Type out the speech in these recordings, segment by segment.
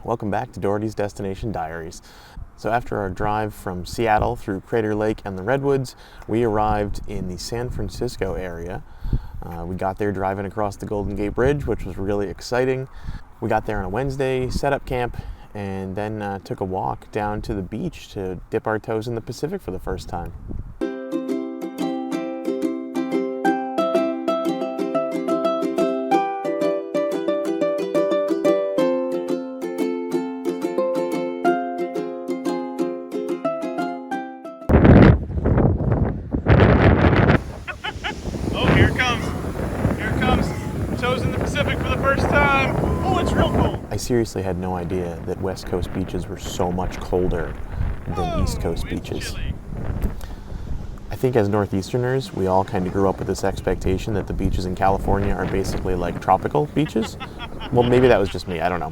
Welcome back to Doherty's Destination Diaries. So after our drive from Seattle through Crater Lake and the Redwoods, we arrived in the San Francisco area. We got there driving across the Golden Gate Bridge, which was really exciting. We got there on a Wednesday, set up camp, and then took a walk down to the beach to dip our toes in the Pacific for the first time. Toes in the Pacific for the first time. Oh, it's real cold. I seriously had no idea that West Coast beaches were so much colder than East Coast beaches. Chilly. I think as Northeasterners, we all kind of grew up with this expectation that the beaches in California are basically like tropical beaches. Well, maybe that was just me, I don't know.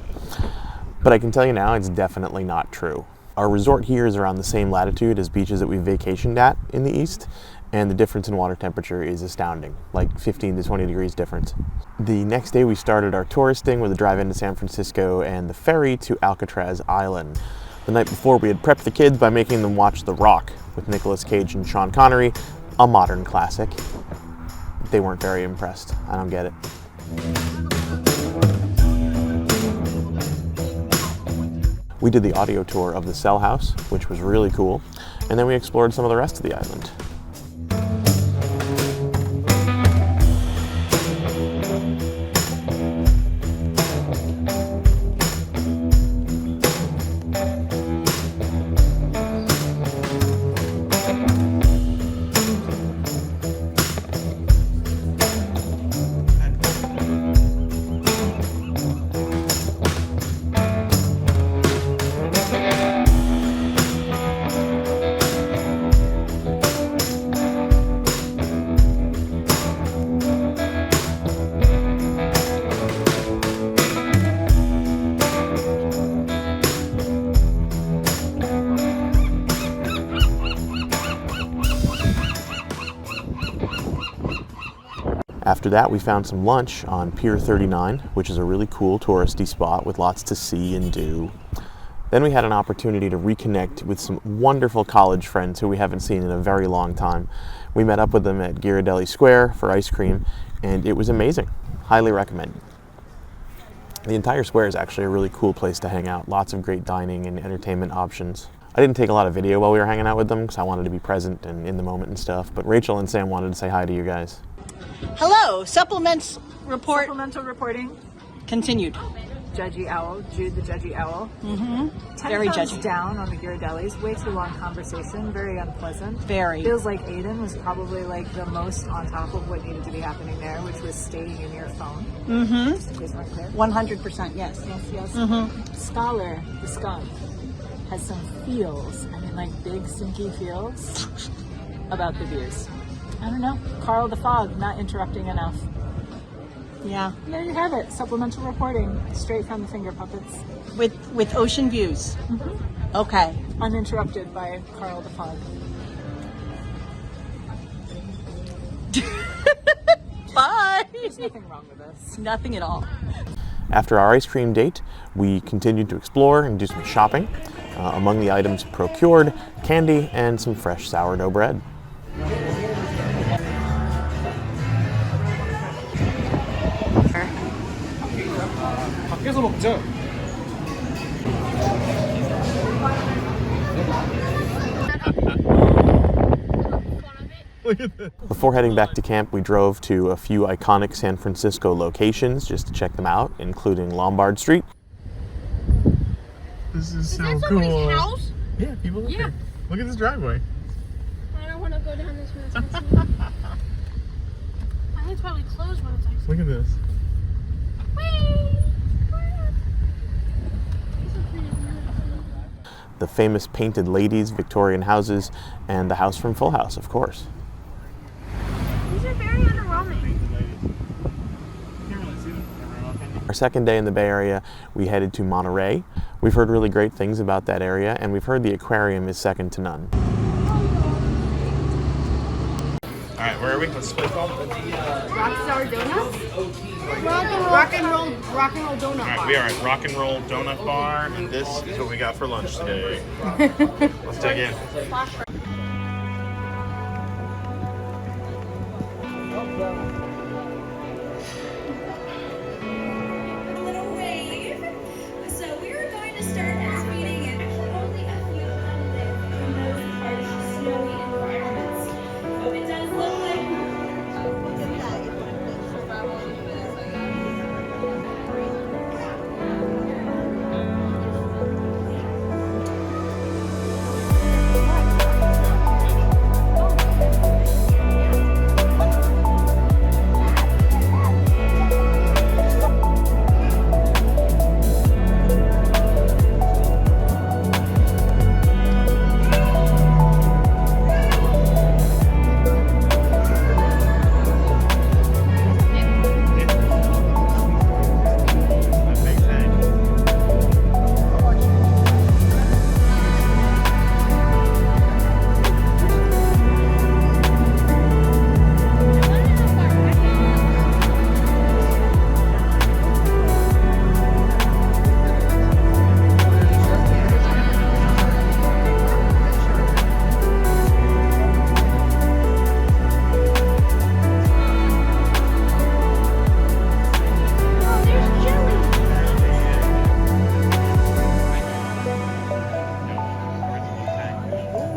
But I can tell you now, it's definitely not true. Our resort here is around the same latitude as beaches that we vacationed at in the East, and the difference in water temperature is astounding, like 15 to 20 degrees difference. The next day we started our touristing with a drive into San Francisco and the ferry to Alcatraz Island. The night before we had prepped the kids by making them watch The Rock with Nicolas Cage and Sean Connery, a modern classic. They weren't very impressed. I don't get it. We did the audio tour of the Cell House, which was really cool, and then we explored some of the rest of the island. After that, we found some lunch on Pier 39, which is a really cool touristy spot with lots to see and do. Then we had an opportunity to reconnect with some wonderful college friends who we haven't seen in a very long time. We met up with them at Ghirardelli Square for ice cream, and it was amazing. Highly recommend. The entire square is actually a really cool place to hang out. Lots of great dining and entertainment options. I didn't take a lot of video while we were hanging out with them because I wanted to be present and in the moment and stuff, but Rachel and Sam wanted to say hi to you guys. Hello, supplemental reporting. continued. Judgy owl, Jude the judgy owl. Mm-hmm. 10 Very thumbs judgy. down on the Ghirardellis. Way too long conversation. Very unpleasant. Very. Feels like Aiden was probably like the most on top of what needed to be happening there, which was staying in your phone. Mm-hmm. Just in case we're clear. 100%, yes. Yes. Mm-hmm. Scholar, the skunk, has some feels. I mean, like big stinky feels about the views. I don't know. Carl the Fog not interrupting enough. Yeah. There you have it. Supplemental reporting straight from the finger puppets. With ocean views. Mm-hmm. Okay. Uninterrupted by Carl the Fog. Bye. There's nothing wrong with this. Nothing at all. After our ice cream date, we continued to explore and do some shopping. Among the items procured, candy and some fresh sourdough bread. 밖에서 먹자. Before heading back to camp, we drove to a few iconic San Francisco locations just to check them out, including Lombard Street. This is so that cool. somebody's house? Yeah, people live Yeah. here. Look at this driveway. I don't want to go down this road. I think it's probably closed when it's like. Look at this. The famous painted ladies, Victorian houses, and the house from Full House, of course. These are very underwhelming. Our second day in the Bay Area, we headed to Monterey. We've heard really great things about that area, and we've heard the aquarium is second to none. All right, where are we? What's this place called? Rockstar Donuts? Rock and roll donut All right, bar. we are at Rock and Roll Donut Bar, and this is what we got for lunch today. Let's dig in. Little wave. So we are going to start this meeting in only a few minutes in those harsh, snowy environments. So it does look like That big tank. Oh,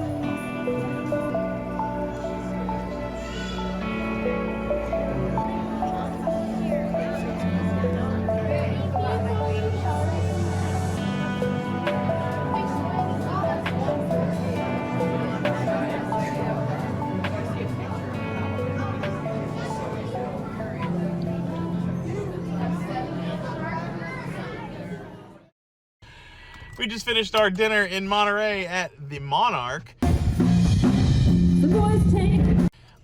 there's jelly. We just finished our dinner in Monterey at the Monarch.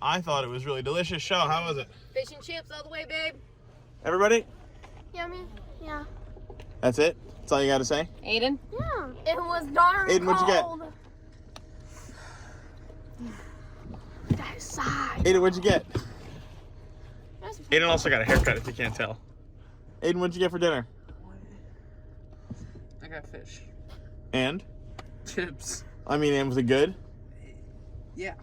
I thought it was really delicious. Show, how was it? Fish and chips all the way, babe. Everybody? Yummy. Yeah. That's it? That's all you got to say? Aiden? Yeah. It was darn Aiden, what'd you get? cold. That side. Aiden, what'd you get? That's Aiden also got a haircut, if you can't tell. Aiden, what'd you get for dinner? I got fish. And? Chips. I mean, and was it good? Yeah.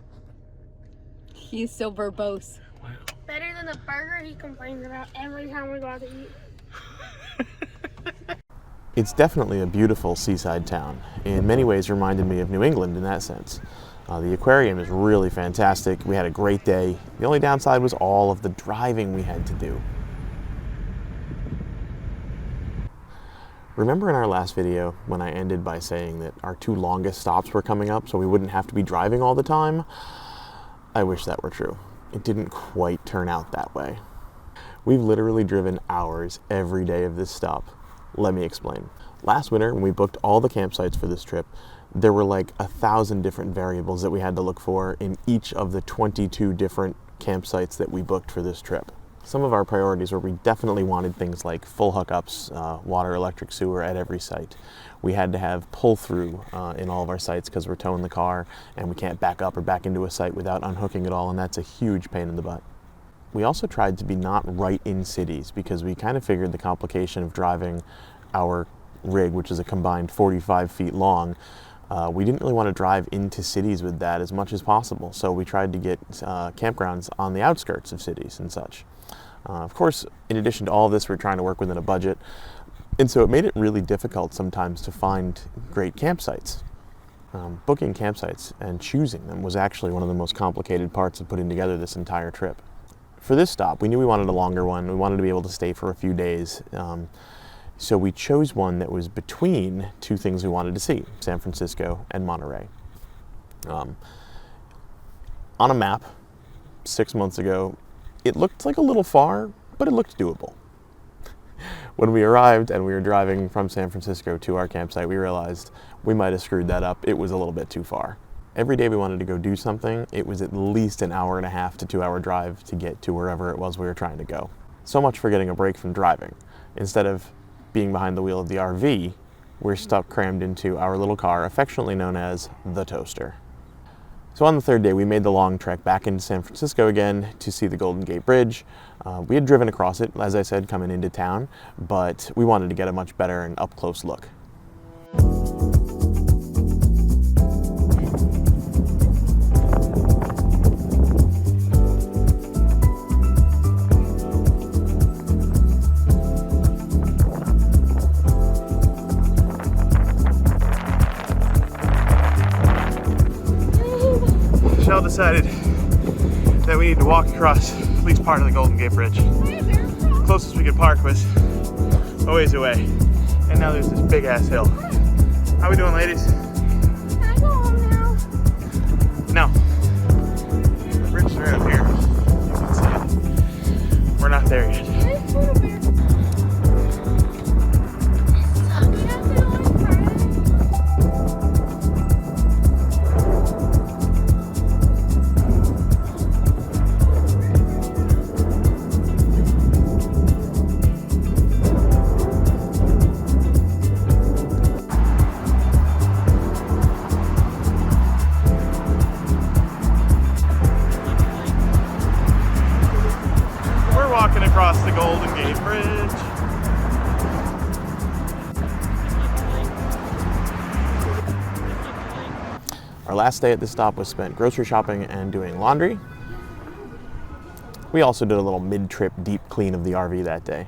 He's so verbose. better than the burger he complains about every time we go out to eat. It's definitely a beautiful seaside town. In many ways reminded me of New England in that sense. The aquarium is really fantastic. We had a great day. The only downside was all of the driving we had to do. Remember in our last video when I ended by saying that our two longest stops were coming up so we wouldn't have to be driving all the time? I wish that were true. It didn't quite turn out that way. We've literally driven hours every day of this stop. Let me explain. Last winter, when we booked all the campsites for this trip, there were like 1,000 different variables that we had to look for in each of the 22 different campsites that we booked for this trip. Some of our priorities were we definitely wanted things like full hookups, water, electric, sewer at every site. We had to have pull-through in all of our sites because we're towing the car and we can't back up or back into a site without unhooking it all, and that's a huge pain in the butt. We also tried to be not right in cities because we kind of figured the complication of driving our rig, which is a combined 45 feet long, we didn't really want to drive into cities with that as much as possible. So we tried to get campgrounds on the outskirts of cities and such. Of course, in addition to all this, we're trying to work within a budget. And so it made it really difficult sometimes to find great campsites. Booking campsites and choosing them was actually one of the most complicated parts of putting together this entire trip. For this stop, we knew we wanted a longer one. We wanted to be able to stay for a few days. So we chose one that was between two things we wanted to see, San Francisco and Monterey. On a map 6 months ago, it looked like a little far, but it looked doable. When we arrived and we were driving from San Francisco to our campsite, we realized we might have screwed that up. It was a little bit too far. Every day we wanted to go do something, it was at least an hour and a half to 2 hour drive to get to wherever it was we were trying to go. So much for getting a break from driving. Instead of being behind the wheel of the RV, we're stuck crammed into our little car, affectionately known as the Toaster. So on the third day, we made the long trek back into San Francisco again to see the Golden Gate Bridge. We had driven across it, as I said, coming into town, but we wanted to get a much better and up-close look. Michelle decided that we need to walk across at least part of the Golden Gate Bridge. Closest we could park was a ways away. And now there's this big ass hill. How we doing, ladies? Can I go home now? No. The bridges are up here. You can see it. We're not there yet. There's little bear. We have to go on Friday. We're walking across the Golden Gate Bridge. Our last day at this stop was spent grocery shopping and doing laundry. We also did a little mid-trip deep clean of the RV that day.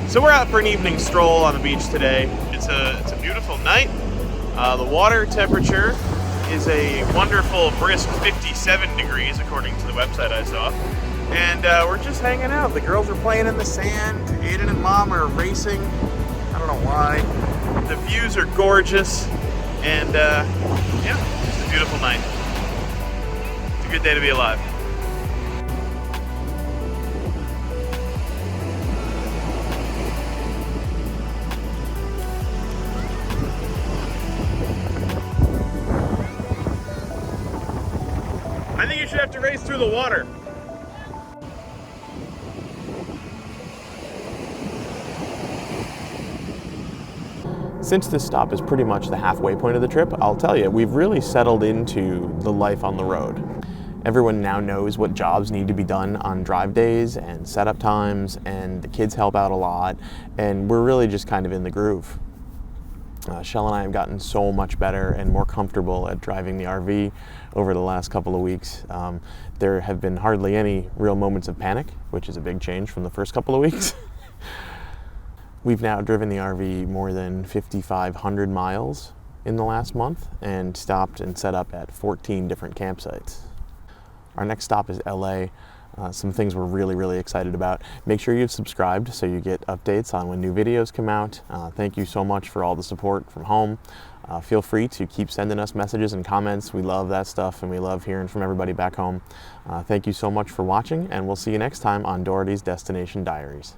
So we're out for an evening stroll on the beach today. It's a beautiful night. The water temperature is a wonderful brisk 57 degrees according to the website I saw. And we're just hanging out. The girls are playing in the sand. Aiden and Mom are racing. I don't know why. The views are gorgeous. And yeah, just a beautiful night. It's a good day to be alive. I think you should have to race through the water. Since this stop is pretty much the halfway point of the trip, I'll tell you, we've really settled into the life on the road. Everyone now knows what jobs need to be done on drive days and setup times, and the kids help out a lot, and we're really just kind of in the groove. Shell and I have gotten so much better and more comfortable at driving the RV over the last couple of weeks. There have been hardly any real moments of panic, which is a big change from the first couple of weeks. We've now driven the RV more than 5,500 miles in the last month and stopped and set up at 14 different campsites. Our next stop is LA. Some things we're really excited about. Make sure you've subscribed so you get updates on when new videos come out. Thank you so much for all the support from home. Feel free to keep sending us messages and comments. We love that stuff and we love hearing from everybody back home. Thank you so much for watching, and we'll see you next time on Doherty's Destination Diaries.